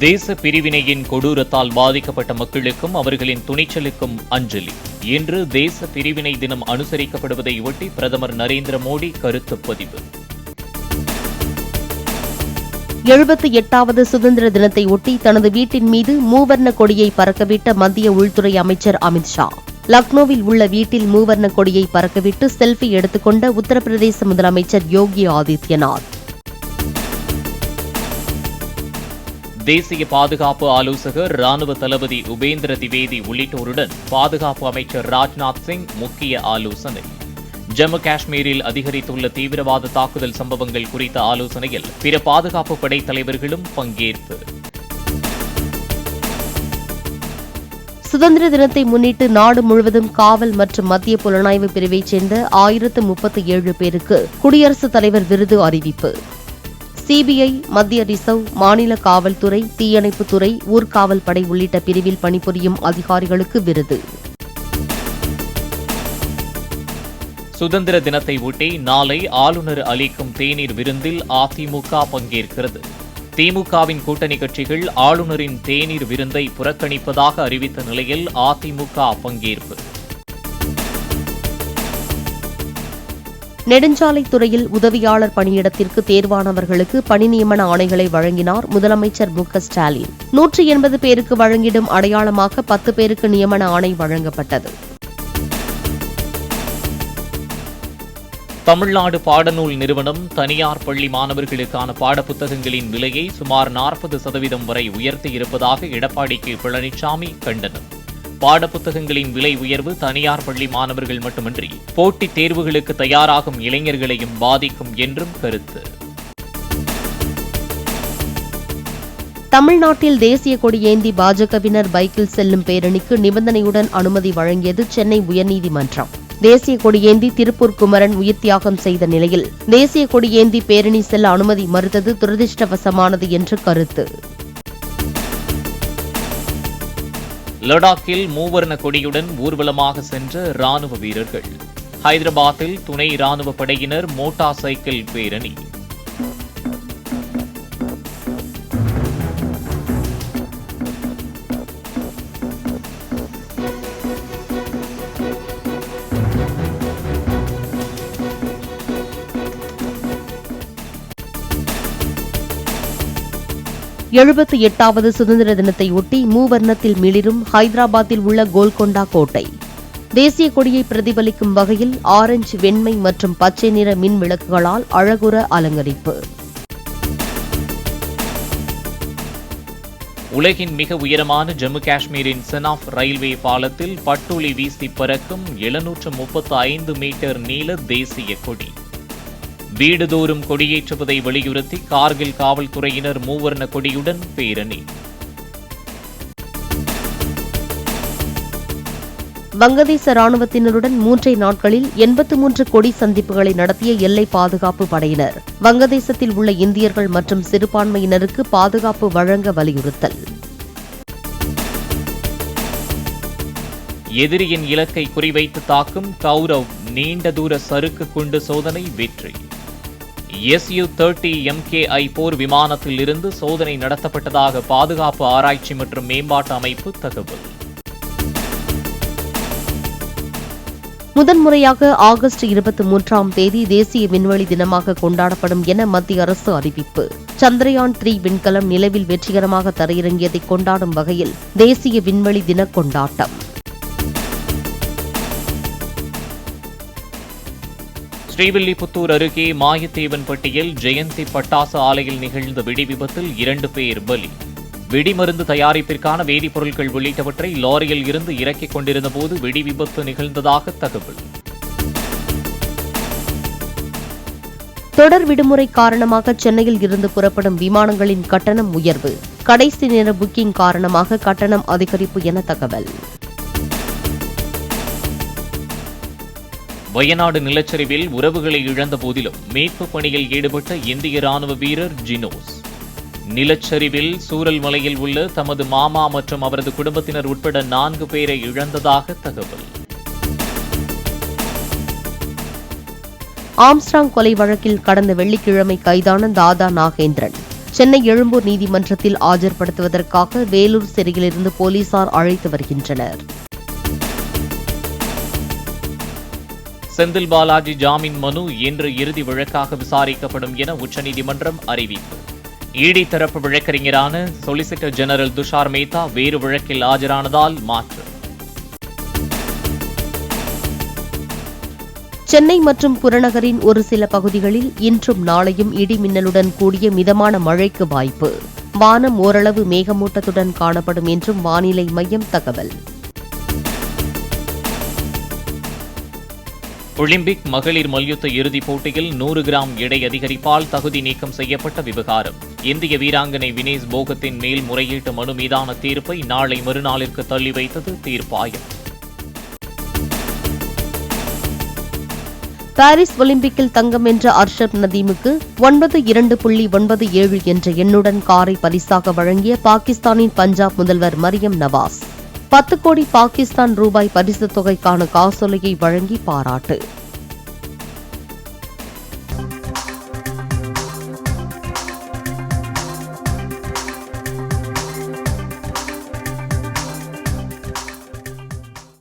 தேச பிரிவினையின் கொடூரத்தால் பாதிக்கப்பட்ட மக்களுக்கும் அவர்களின் துணிச்சலுக்கும் அஞ்சலி. இன்று தேச பிரிவினை தினம் அனுசரிக்கப்படுவதை ஒட்டி பிரதமர் நரேந்திர மோடி கருத்து பதிவு. 78வது சுதந்திர தினத்தை ஒட்டி தனது வீட்டின் மீது மூவர்ண கொடியை பறக்கவிட்ட மத்திய உள்துறை அமைச்சர் அமித் ஷா. லக்னோவில் உள்ள வீட்டில் மூவர்ண கொடியை பறக்கவிட்டு செல்ஃபி எடுத்துக்கொண்ட உத்தரப்பிரதேச முதலமைச்சர் யோகி ஆதித்யநாத். தேசிய பாதுகாப்பு ஆலோசகர் ராணுவ தளபதி உபேந்திர திவேதி உள்ளிட்டோருடன் பாதுகாப்பு அமைச்சர் ராஜ்நாத் சிங் முக்கிய ஆலோசனை. ஜம்மு காஷ்மீரில் அதிகரித்துள்ள தீவிரவாத தாக்குதல் சம்பவங்கள் குறித்த ஆலோசனையில் பிற பாதுகாப்பு படை தலைவர்களும் பங்கேற்பு. சுதந்திர தினத்தை முன்னிட்டு நாடு முழுவதும் காவல் மற்றும் மத்திய புலனாய்வு பிரிவைச் சேர்ந்த 1037 பேருக்கு குடியரசுத் தலைவர் விருது அறிவிப்பு. சிபிஐ, மத்திய ரிசர்வ், மாநில காவல்துறை, தீயணைப்புத்துறை, ஊர்காவல் படை உள்ளிட்ட பிரிவில் பணிபுரியும் அதிகாரிகளுக்கு விருது. சுதந்திர தினத்தை ஒட்டி நாளை ஆளுநர் அளிக்கும் தேநீர் விருந்தில் அதிமுக பங்கேற்கிறது. திமுகவின் கூட்டணி கட்சிகள் ஆளுநரின் தேநீர் விருந்தை புறக்கணிப்பதாக அறிவித்த நிலையில் அதிமுக பங்கேற்பு. நெடுஞ்சாலைத்துறையில் உதவியாளர் பணியிடத்திற்கு தேர்வானவர்களுக்கு பணி நியமன ஆணைகளை வழங்கினார் முதலமைச்சர் மு க ஸ்டாலின். 180 பேருக்கு வழங்கிடும் அடையாளமாக 10 பேருக்கு நியமன ஆணை வழங்கப்பட்டது. தமிழ்நாடு பாடநூல் நிறுவனம் தனியார் பள்ளி மாணவர்களுக்கான பாடப்புத்தகங்களின் விலையை சுமார் 40% வரை உயர்த்தியிருப்பதாக எடப்பாடி கே பழனிசாமி கண்டனம். பாடப்புத்தகங்களின் விலை உயர்வு தனியார் பள்ளி மாணவர்கள் மட்டுமின்றி போட்டித் தேர்வுகளுக்கு தயாராகும் இளைஞர்களையும் பாதிக்கும் என்றும் கருத்து. தமிழ்நாட்டில் தேசிய கொடியேந்தி பாஜகவினர் பைக்கில் செல்லும் பேரணிக்கு நிபந்தனையுடன் அனுமதி வழங்கியது சென்னை உயர்நீதிமன்றம். தேசிய கொடியேந்தி திருப்பூர் குமரன் உயிர் தியாகம் செய்த நிலையில் தேசிய கொடியேந்தி பேரணி செல்ல அனுமதி மறுத்தது துரதிருஷ்டவசமானது என்று கருத்து. லடாக்கில் மூவர்ண கொடியுடன் ஊர்வலமாக சென்ற ராணுவ வீரர்கள். ஹைதராபாத்தில் துணை ராணுவ படையினர் மோட்டார் சைக்கிள் பேரணி. எழுபத்தி 8வது சுதந்திர தினத்தை ஒட்டி மூவர்ணத்தில் மிளிரும் ஹைதராபாத்தில் உள்ள கோல்கொண்டா கோட்டை. தேசிய கொடியை பிரதிபலிக்கும் வகையில் ஆரஞ்சு, வெண்மை மற்றும் பச்சை நிற மின் விளக்குகளால் அழகுற அலங்கரிப்பு. உலகின் மிக உயரமான ஜம்மு காஷ்மீரின் செனாப் ரயில்வே பாலத்தில் பட்டொலி வீசி பறக்கும் 735 மீட்டர் நீள தேசிய கொடி. வீடுதோறும் கொடியேற்றுவதை வலியுறுத்தி கார்கில் காவல்துறையினர் மூவர்ண கொடியுடன் பேரணி. வங்கதேச ராணுவத்தினருடன் 3 நாட்களில் 83 கொடி சந்திப்புகளை நடத்திய எல்லை பாதுகாப்பு படையினர். வங்கதேசத்தில் உள்ள இந்தியர்கள் மற்றும் சிறுபான்மையினருக்கு பாதுகாப்பு வழங்க வலியுறுத்தல். எதிரியின் இலக்கை குறிவைத்து தாக்கும் கௌரவ் நீண்ட தூர சறுக்கு குண்டு சோதனை வெற்றி. Su-30 MKI போர் விமானத்தில் இருந்து சோதனை நடத்தப்பட்டதாக பாதுகாப்பு ஆராய்ச்சி மற்றும் மேம்பாட்டு அமைப்பு தகவல். முதன்முறையாக ஆகஸ்ட் 23ஆம் தேதி தேசிய விண்வெளி தினமாக கொண்டாடப்படும் என மத்திய அரசு அறிவிப்பு. சந்திரயான் 3 விண்கலம் நிலவில் வெற்றிகரமாக தரையிறங்கியதை கொண்டாடும் வகையில் தேசிய விண்வெளி தின கொண்டாட்டம். ஸ்ரீவில்லிபுத்தூர் அருகே மாயத்தேவன்பட்டியில் ஜெயந்தி பட்டாசு ஆலையில் நிகழ்ந்த வெடி விபத்தில் 2 பேர் பலி. வெடிமருந்து தயாரிப்பிற்கான வேதிப்பொருட்கள் உள்ளிட்டவற்றை லாரியில் இருந்து இறக்கிக் கொண்டிருந்தபோது வெடி விபத்து நிகழ்ந்ததாக தகவல். தொடர் விடுமுறை காரணமாக சென்னையில் இருந்து புறப்படும் விமானங்களின் கட்டணம் உயர்வு. கடைசி நேர புக்கிங் காரணமாக கட்டணம் அதிகரிப்பு என தகவல். வயநாடு நிலச்சரிவில் உறவுகளை இழந்த போதிலும் மீட்பு பணியில் ஈடுபட்ட இந்திய ராணுவ வீரர் ஜினோஸ். நிலச்சரிவில் சூரல்மலையில் உள்ள தமது மாமா மற்றும் அவரது குடும்பத்தினர் உட்பட 4 பேரை இழந்ததாக தகவல். ஆம்ஸ்ட்ராங் கொலை வழக்கில் கடந்த வெள்ளிக்கிழமை கைதான தாதா நாகேந்திரன் சென்னை எழும்பூர் நீதிமன்றத்தில் ஆஜர்படுத்துவதற்காக வேலூர் சிறையிலிருந்து போலீசார் அழைத்து வருகின்றனர். செந்தில் பாலாஜி ஜாமீன் மனு இன்று இறுதி வழக்காக விசாரிக்கப்படும் என உச்சநீதிமன்றம் அறிவிப்பு. இடி தரப்பு வழக்கறிஞரான சொலிசிட்டர் ஜெனரல் துஷார் மேத்தா வேறு வழக்கில் ஆஜரானதால் மாற்றம். சென்னை மற்றும் புறநகரின் ஒரு சில பகுதிகளில் இன்றும் நாளையும் இடி மின்னலுடன் கூடிய மிதமான மழைக்கு வாய்ப்பு. வானம் ஓரளவு மேகமூட்டத்துடன் காணப்படும் என்றும் வானிலை மையம் தகவல். ஒலிம்பிக் மகளிர் மல்யுத்த இறுதிப் போட்டியில் 100 கிராம் எடை அதிகரிப்பால் தகுதி நீக்கம் செய்யப்பட்ட விவகாரம். இந்திய வீராங்கனை வினேஷ் போகத்தின் மேல்முறையீட்டு மனு மீதான தீர்ப்பை நாளை மறுநாளிற்கு தள்ளி வைத்தது தீர்ப்பாயம். பாரிஸ் ஒலிம்பிக்கில் தங்கம் வென்ற அர்ஷப் நதீமுக்கு 92.97 என்ற எண்ணுடன் காரை பரிசாக வழங்கிய பாகிஸ்தானின் பஞ்சாப் முதல்வர் மரியம் நவாஸ் 10 கோடி பாகிஸ்தான் ரூபாய் பரிசுத் தொகைக்கான காசோலையை வழங்கி பாராட்டு.